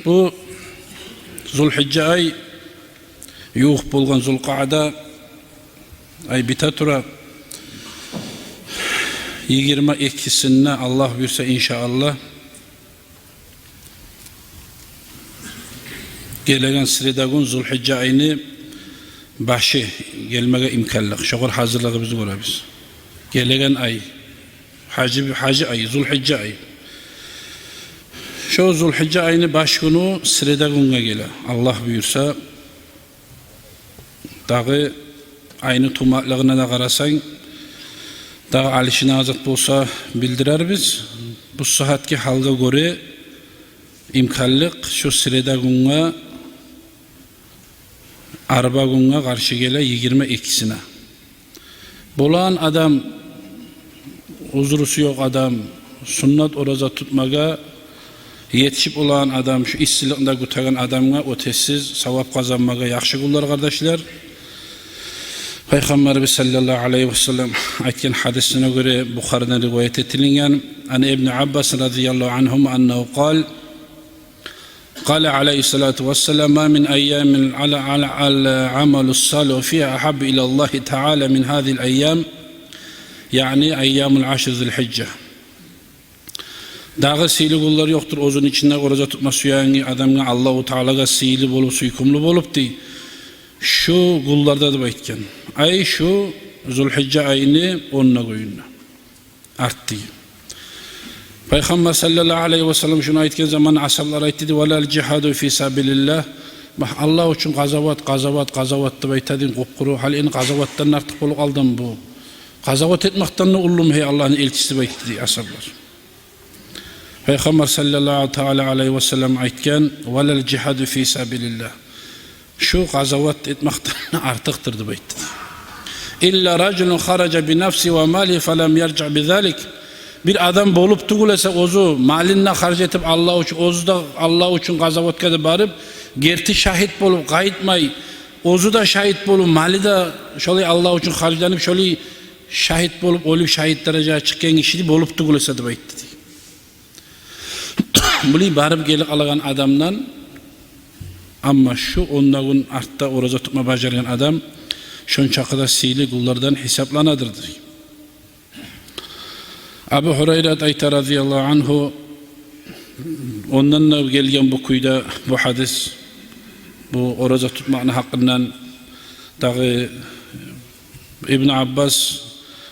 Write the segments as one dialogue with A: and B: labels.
A: Bu Zulhicce ay yuh bolgan Zulqa'da ay bita tura 22'sinde Allah buyursa inşallah gelegen Sridagun Zulhicce ayını başı gelmege imkanlık. Şokur hazırlığı bizi görürüz. Gelegen ay hacı ayı Zulhicce ayı. Şu Zulhicce ayını baş günü Sridagun'a gele. Allah buyursa dağı ayını tumaklığına da karasan dağı alişine azık bolsa bildirer biz. Bu saatki halga göre imkanlık şu Sridagun'a arba gününe karşı gele 22'sine. Bolan adam huzurusu yok adam sünnet oraza tutmaga yetişip olan adam şu işçilikte gütagan adamga ötesiz savap kazanmaga yaxşı kullar kardeşler. Peygamberimiz sallallahu aleyhi ve sellem aytgan hadisine göre Bukhari'den rivayet edilen an İbn Abbas radıyallahu anhum annahu قال عليه الصلاة والسلام ما من أيام العمل الصالح فيها أحب إلى الله تعالى من هذه الأيام يعني أيام العشر ذي الحجة. Dağı sihli kullar yoktur. Ozun içinde oruca tutma suyanı adamına Allahu Teala'ga sihli bolup suykumlu bolup di. Şu kullarda da baytken. Ay şu Zulhicce ayını onunla koyunna. Arttı. Peygamber sallallahu aleyhi ve sellem şunu aytken zaman ashablar aytdı. Velal cihadu fi sabilillah. Allah için gazavat da baytadın kopkuru. Hal en gazavattan artık bolu kaldım bu. Gazavat etmekten ne ullum hey Allah'ın elçisi baytdı ashablar. Peygamber sallallahu aleyhi ve sellem aytken velal cihadu fi sabilillah. Şu gazavat etmekten artıktır baytdı. İlla raculun kharaca bi nafsi ve mali felem yerci' bi zalik. Bir adam bolup tugulese ozu malinle harc etip Allah için ozu da Allah için gazavatga da barıp gerti şahit bolup kayıtmay ozu da şahit bolup mali da şöyle Allah için harcanıp şöyle şahit bolup ölüp şahit dereceye çıkan kişi bolup tugulese de baytdı. Bunu barıp gelip alan adamdan ama şu onların artta oruca tutma başarayan adam şonçakıda sihli kullardan hesaplanadır. Abu Hureyre ayta radıyallahu anhu ondan da gelgen bu kuyda bu hadis bu oruca tutmanın hakkından dağı İbn Abbas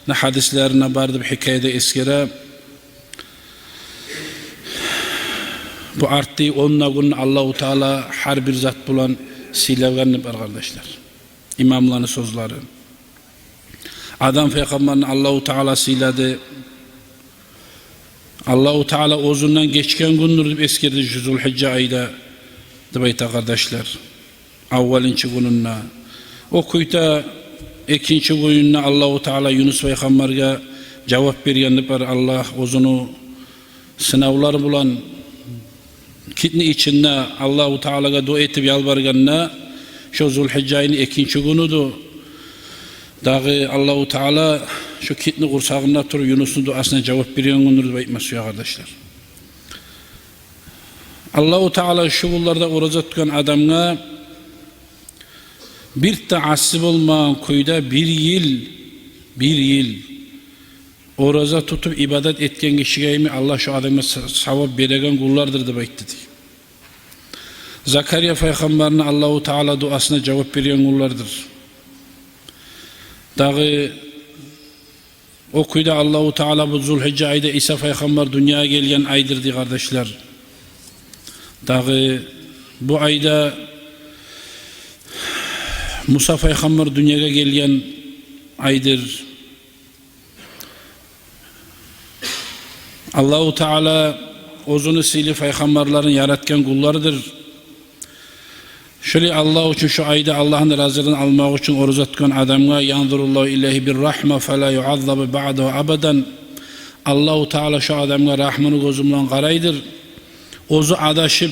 A: ne hadislerine bardı bir hikayede eskere bu arttı onunla gün Allah-u Teala her bir zat bulan silevganını var kardeşler. İmamların sözleri. Adam Peygamberin Allah-u Teala siledi. Allah-u Teala ozundan geçken gündür deyip eskerdi Zulhicce ayda deyta kardeşler. Avvalinci gününna. O kuyta ikinci gününna Allah-u Teala Yunus Peygamber'e cevap bergen var. Allah ozunu sınavlar bulan kitni içinde Allah-u Teala'ga dua etip yalvarganna şu Zulhicce ayının ikinci günüdü. Dağı Allah-u Teala şu kitni kursağında tur Yunus'un duasına cevap veriyor gündür deyip suya kardeşler. Allah-u Teala şu kullarda oruca tutan adamına bir taassub olmayan kuyda bir yıl oruca tutup ibadet etken kişiye mi Allah şu adama savab beregen kullardır da baytdı. Zakariya Peygamber'in Allah-u Teala duasına cevap veriyor kullardır. Dağı o kuyda Allah-u Teala bu Zulhicce ayda İsa Peygamber dünyaya gelgen aydır diye kardeşler. Dağı bu ayda Musa Peygamber dünyaya gelgen aydır. Allah-u Teala ozunu sili Peygamberlerin yaratken kullarıdır. Şöyle Allah için şu ayda Allah'ın razılığını almak için oruca tutan adamga yanzurullahu ileyhi bir rahme fe la yuazzabu ba'dahu abadan. Allah-u Teala şu adamga rahmını gözümden qaraydır. Ozu adaşıp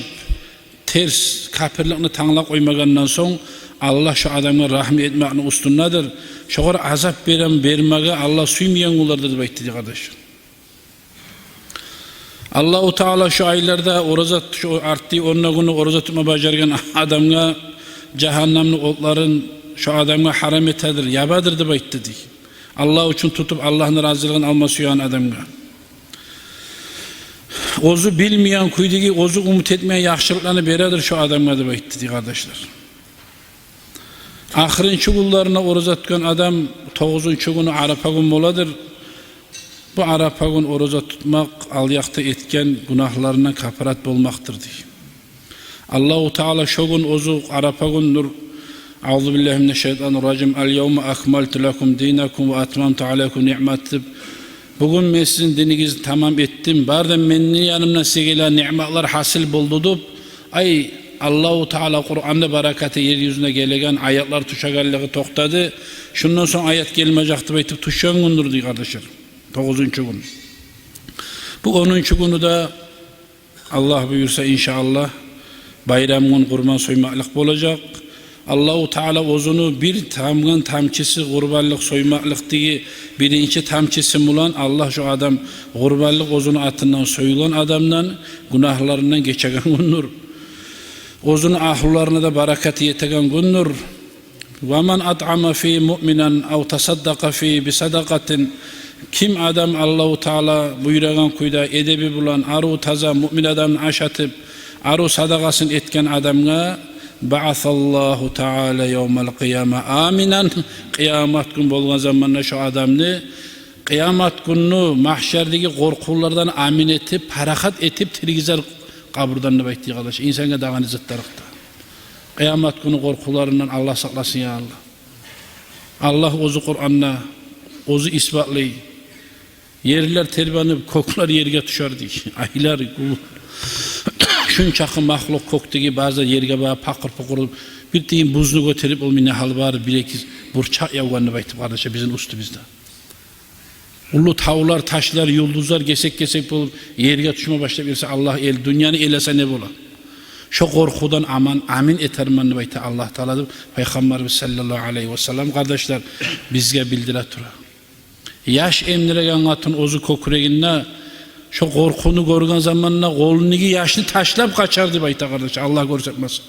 A: ters kapirlikni tanlaq koymagandan soň Allah şu adamga rahmet etmekni ustunnadır. şoğar azap veren bermege Allah suymayan kullardır dep aytdı kardeş. Allahu Teala şu aylarda oruza şu arttığı 10 günü oruza tutma bacargan adamga cehennemlik otların şu adamga haram etedir, yabadır dep aytdı. Allah için tutup Allah'ın razılığını almasıyan adamga. Ozu bilmeyen kuydigi, ozu umut etmeyen yaxşılıklarını beredir şu adamga dep aytdı kardeşler. Ahirинчи kullarına oruza tutkan adam 9-nчы günü Arafa günü boladır. Bu Arafa günü oruza tutmak alyakta etken günahlarına kafarat bolmaktır diye. Allahu Teala şu gün ozu Arafa günüdür. Euzubillahimineşşeytanirracim. El-yevme akmaltu lekum dinakum ve atmamtu aleykum ni'mati. Bugün men sizin dininizi tamam ettim. Bardan menin yanımdan size gelen nimetler hasıl buldu dep. Ay Allahu Teala Kur'an'da barakatı yeryüzüne gelegen ayetler tuşagallığı toxtadı. Şundan sonra ayet gelmeyecekti baytıp tuşan gündür diye kardeşler. 9-nчы gün. Bu 10-nчы günü de Allah buyursa inşallah bayram gün kurban soymaklık olacak. Allahu Teala ozunu bir tamgan tamçısı kurbanlık soymaklık diye birinci tamçısı bulan Allah şu adam kurbanlık ozunu atından soyulan adamdan günahlarından geçegen gündür. Ozun ahullarına da barakati yetegen gündür. وَمَنْ أَطْعَمَ ف۪ي مُؤْمِنًا اَوْ تَصَدَّقَ ف۪ي بِصَدَقَةٍ Kim adam Allahu Teala buyuragan kuyda edebi bulan aru taza mümin adamını aşatıp aru sadakasını etken adamga ba'athallahu Teala yevmel kıyama aminen kıyamet gün bolgan zamanla şu adamını kıyamet günü mahşerdeki korkulardan amin etip harakat etip tirgizer kaburdan ne baytı kardeş insana dağın izzettarıkta kıyamet günü korkularından Allah saklasın ya Allah. Allah ozu Kur'an'na ozu ispatlay. Yerler terbanıp koklar yerge tuşar diye. Aylar şunçakı mahluk koktuğu bazı yerge bağ pakır pakır bir deyin buzunu götürüp olmayı ne hal var bilekiz burçak yavganını baytıp kardeşe bizim üstü bizde. Ulu tavlar, taşlar, yıldızlar gesek bulup yerge tuşma başlayıp Allah el dünyanı elese ne bola. Şu korkudan amin etermanını baytı Allah Teala'dır. Peygamberimiz sallallahu aleyhi ve sellem kardeşler bizge bildire tura. Yaş emdiregen atın ozu kokureginne şu korkunu görgen zamanına kolunu yaşını taşlap kaçardı bayta kardeş Allah görsetmesin.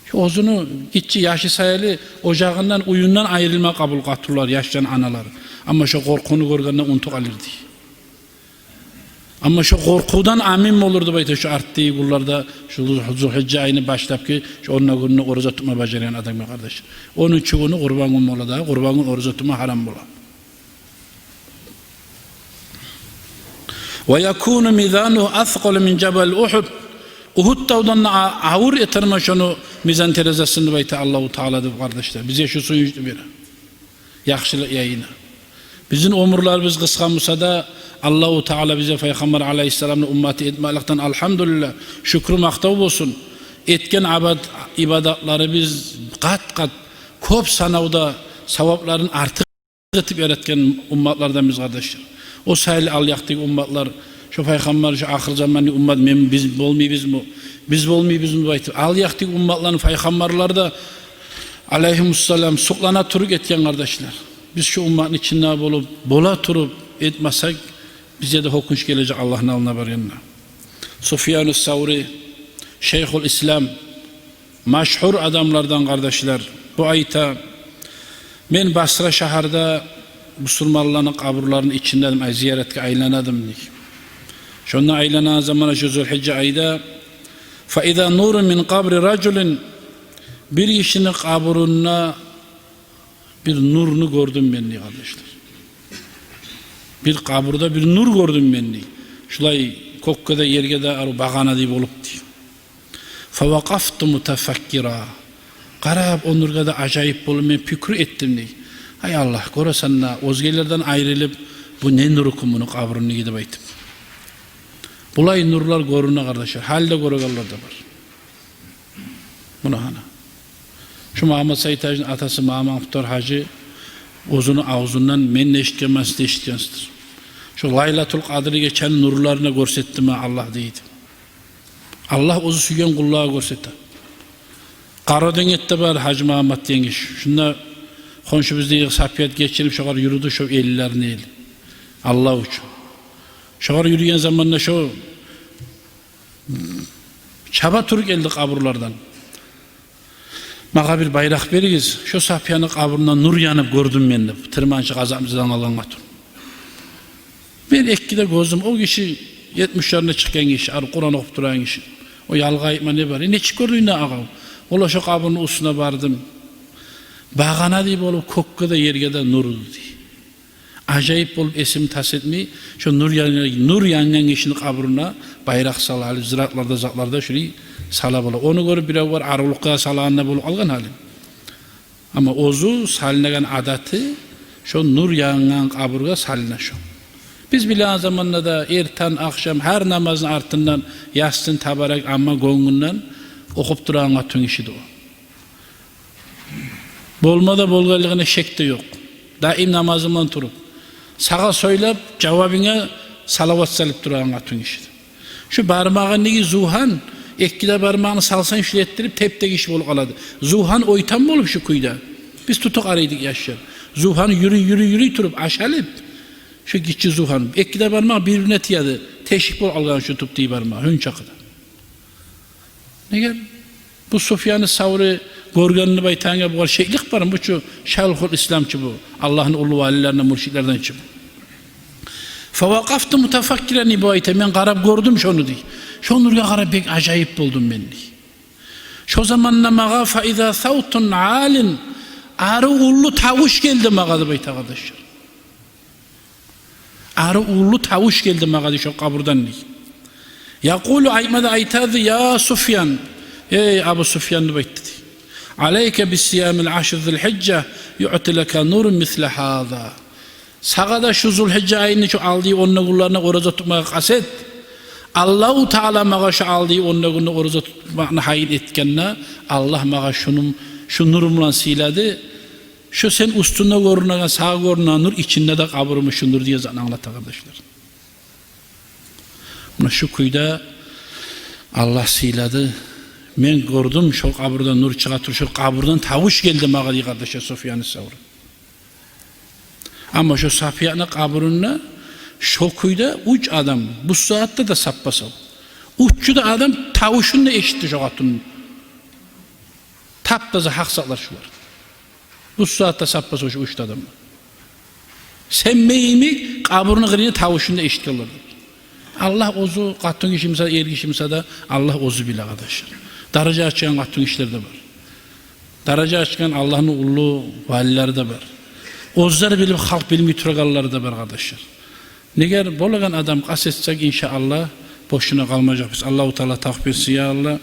A: Şu ozunu gitçi yaşı sayılı ocağından uyundan ayrılma kabul katırlar yaşcan anaları. Ama şu korkunu görgenden unutuk alırdı. Ama şu korkudan amin mi olurdu bayta şu arttığı kullarda şu Zulhicce ayını başlayıp ki şu onunla gününü oruza tutma beceren adam ya kardeş. 13 günü kurban günü ola da kurban günü oruza tutma haram ola. Ve yakunu mizanuhu athqal min jabal Uhud. Uhud dağdan ağır eterme şunu mizan terezasını bayta Allahu Teala'dır kardeşler. Bize şu suyu bir yaxşılık yayını. Bizim umurlarımız kıskanmışsa da Allahu Teala bize Peygamber Aleyhisselam'ın ümmeti etmekten elhamdülillah şükrü maktav olsun. Etken ibadatları biz kat kop sanavda sevapların artık etip yaratken ummatlardan biz kardeşler. O sayılı al-yaktık ummatlar şu Peygamber şu ahir zamanlı ummat biz bolmayız mı baytı. Al-yaktık ummatların Peygamberler de aleyhisselam suklana turuk etken kardeşler. Biz şu ummatın içinde bolup bola turup etmesek bize de hukunç gelecek Allah'ın alına barınına. Sufyan-ı Savri, Şeyhül İslam, meşhur adamlardan kardeşler. Bu ayta ben Basra şehirde Müslümanların kaburlarının içinden ziyaretke aylanadım. Şundan aylanan zamana şu Zulhicce ayda فَاِذَا نُورٌ مِنْ قَبْرِ رَجُلٍ bir kişinin kaburuna bir nurunu gördüm ben kardeşler. Bir kaburda bir nur gördüm ben. Şulay kokkada yerge de bağana deyip olup diyor. فَوَقَفْتُ مُتَفَكِّرًا Qarab o nurga da acayip bolup ben pükür ettim diyor. Hay Allah korasanla özgelerden ayrılıp bu ne nuru kumunu kabrını gidip aytıp. Bulay nurlar görüne kardeşler. Halde görüyorlar da var. Bunu hana. Şu Muhammed Said Hacı'nın atası Muhammed Muhtar Hacı ozunu ağzından men eşitkenmez de eşitkensidir. Şu Laylatul Kadır'ı geçen nurlarına görsetti mi Allah deydi. Allah ozu sügen kulluğa görsetti. Karaden etti var Hacı Muhammed Yengiş. Şunda Konşumuzdaki sapiyet geçirip şoğar yürüdü şu ellilerin eli. Allah için. Şoğar yürüyen zamanla şu çaba Türk geldi kaburlardan. Mağa bir bayrak veriyiz. Şu sapiyanın kaburundan nur yanıp gördüm ben de. Tırmançı gazamızdan alan atın. Ben ekkide gözüm o kişi 70'lerine çıkan kişi, Kur'an okup duran kişi. O yalgayıpma ne var? Ne çıkıyordu ne ağam? Ola şu kaburun usuna vardım. Bağana deyip olup kokkuda yergede nurdu diye. Acayip olup esim tas etmeyi, şu nur yangan kişinin kaburuna bayrak salalı, ziraatlarda, zatlarda şurayı salab olup. Onu görüp bir var arılıkka salağında bulup algan halim. Ama ozu salinagan adatı, şu nur yangan kaburga salina şu. Biz bilen zamanla da ertan, akşam her namazın artından yastın tabarak amma gönlünden okup duran atın işi de o. Bolmada bolgaligine şek de yok. Daim namazından turup sağa söylep cevabına salavat salıp duran atın işi de. Şu barmağın negi zuhan ekkide barmağını salsan işlettirip teptek iş bolup aladı. Zuhan oytan mı olup şu kuyda? Biz tutuk araydık yaşlar. Zuhan yürü turup aşalıp şu gitçi zuhan. Ekkide barmağı birbirine tiyadı. Teşik bol algan şu tuttuğu barmağı. Hün çakıda. Ne gel? Bu Sufyan-ı Savri gorganını baytanga bu şeylik var mı? Bu şu Şeyhül İslamçı bu. Allah'ın ulu valilerine, mürşitlerden çık. Favakaftu mutafakkiren bu ayete. Ben qarab gördüm şonu diye. Şonurga qarab pek acayip buldum ben diye. Şu zamanla mağa fa iza savtun alin arı ullu tavuş geldi mağa da bayta arkadaşlar. Arı ullu tavuş geldi mağa da şu kaburdan diye. Yaqulu aymada aytadı ya Sufyan. Ey Abu Sufyan bayt dedi. Aleyke bis siyamil aşr zilhicce yu'tilaka nurun misle hâzâ. Sağada şu Zulhicce ayını şu aldığı onunla kullarına oruza tutmaya kaset. Allah-u Teala mağa şu aldığı onunla kullarına oruza tutmağına hayır etkenine Allah mağa şu nurumla siledi. Şu sen üstünde görünen sağ görünen nur içinde de kaburmuşundur diye anlat arkadaşlar. Buna şu kuyuda Allah siledi. Men gördüm şu kaburdan nur çıkartır, şu kaburdan tavuş geldi mağa diye kardeşler Sufyan-ı Savri. Ama şu Safiyan'ın kaburuna şu kuyuda uç adam bu saatte de sappasal. Uççu da adam tavuşunu eşitti şu katının. Taptazı haksaklar şu var. Bu saatte sappasal şu uçtu adam. Sen meyimi kaburunu kırıyla tavuşunu eşittiyorlar. Allah ozu katın işimse, ergişimse de Allah ozu bile arkadaşlar. Daraja açan katın işleri de var. Daraja açan Allah'ın ulu valileri de var. Ozları bilip halk bilmeyi türegalları da var arkadaşlar. Neger bolagan adam kasetsek inşallah boşuna kalmayacak biz. Allah-u Teala takbirsi ya Allah.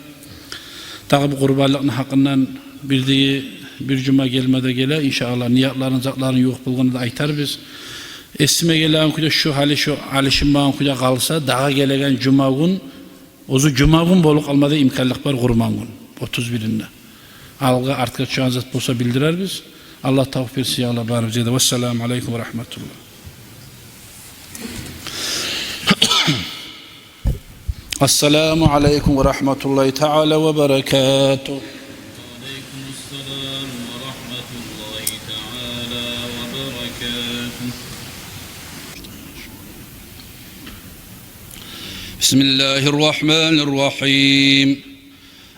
A: Tabi kurbanlığın hakkından bir cuma gelmede gele inşallah niyatların zatların yok bulduğunu da aytar biz. Esime gelen kuyda şu hali şu alişimban kuyda kalsa daha gelegen cuma gün ozu cuma gün bolu kalmada imkanlık var kurban gün 31'inde. Algı artık şu an zat bulsa bildirer biz. Allah tavfirsi ya Allah barı cede. Vesselamu aleyküm ve rahmetullah. Esselamu aleyküm ve rahmetullahi teala ve berekatuhu.
B: وعليكم السلام ورحمة الله تعالى وبركاته. بسم الله الرحمن الرحيم.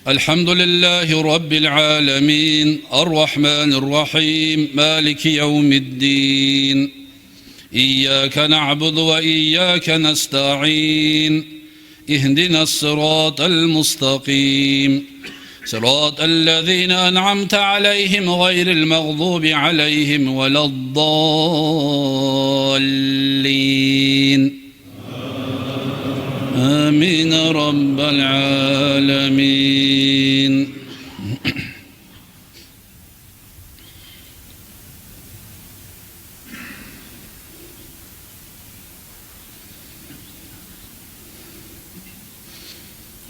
B: الحمد لله رب العالمين الرحمن الرحيم مالك يوم الدين إياك نعبد وإياك نستعين اهدنا الصراط المستقيم صراط الذين أنعمت عليهم غير المغضوب عليهم ولا الضالين آمين رب العالمين.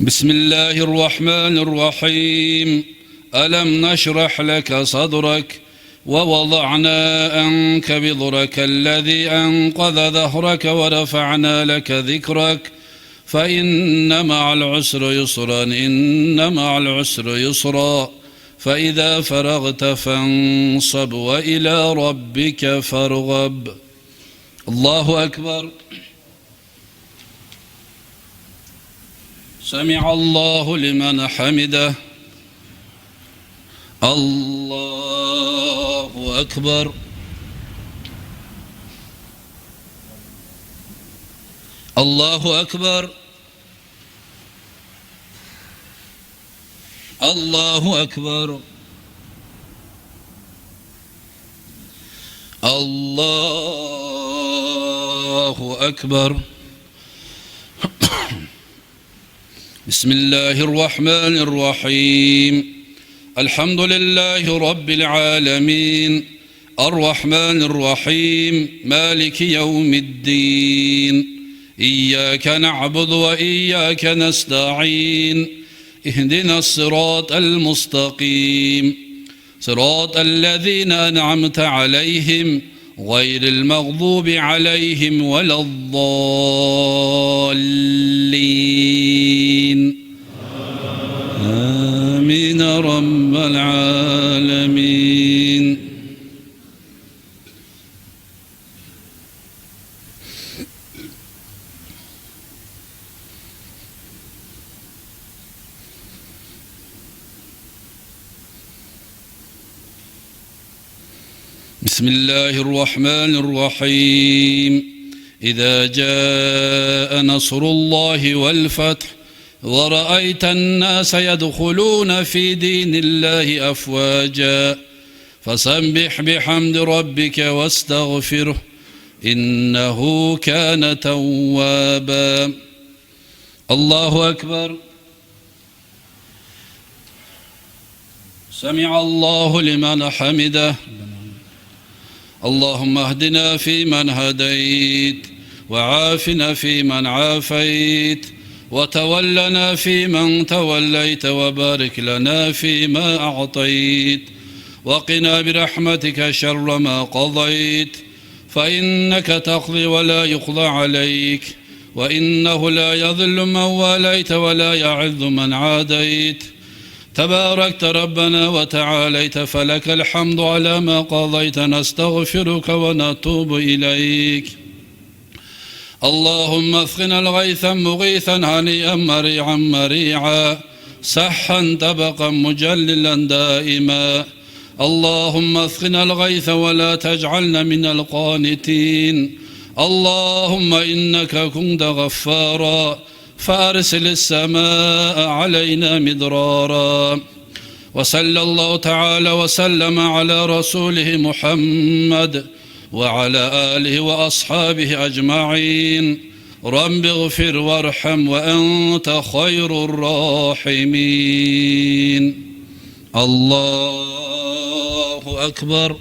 B: بسم الله الرحمن الرحيم. ألم نشرح لك صدرك ووضعنا عنك وزرك الذي أنقض ظهرك ورفعنا لك ذكرك فإن مع العسر يسرا إن مع العسر يسرا فإذا فرغت فانصب وإلى ربك فارغب. الله أكبر. سمع الله لمن حمده. الله أكبر. الله أكبر. الله أكبر. الله أكبر. بسم الله الرحمن الرحيم. الحمد لله رب العالمين الرحمن الرحيم مالك يوم الدين. إياك نعبد وإياك نستعين. اهدنا الصراط المستقيم صراط الذين أنعمت عليهم غير المغضوب عليهم ولا الضالين. آمين رب العالمين. بسم الله الرحمن الرحيم. إذا جاء نصر الله والفتح ورأيت الناس يدخلون في دين الله أفواجا فسبح بحمد ربك واستغفره إنه كان توابا. الله أكبر. سمع الله لمن حمده. اللهم اهدنا فيمن هديت وعافنا فيمن عافيت وتولنا فيمن توليت وبارك لنا فيما أعطيت وقنا برحمتك شر ما قضيت فإنك تقضي ولا يقضى عليك وإنه لا يذل من واليت ولا يعز من عاديت. تباركت ربنا وتعاليت فلك الحمد على ما قضيت. نستغفرك ونتوب إليك. اللهم اسقنا الغيثا مغيثا هنيئا مريعا مريعا سحا طبقا مجللا دائما. اللهم اسقنا الغيث ولا تجعلنا من القانتين. اللهم إنك كنت غفارا فأرسل السماء علينا مدرارا. وصلى الله تعالى وسلم على رسوله محمد وعلى آله وأصحابه أجمعين. رب اغفر وارحم وأنت خير الراحمين. الله أكبر.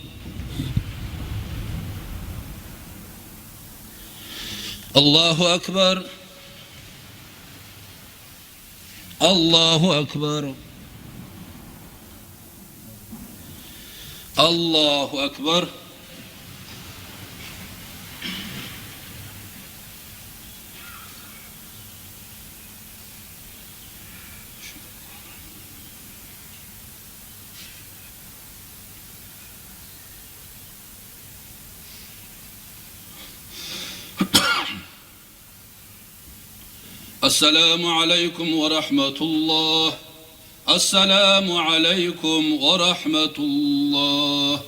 B: الله أكبر. الله أكبر. الله أكبر. السلام عليكم ورحمة الله. السلام عليكم ورحمة الله.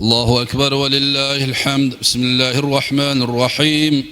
B: الله أكبر ولله الحمد. بسم الله الرحمن الرحيم.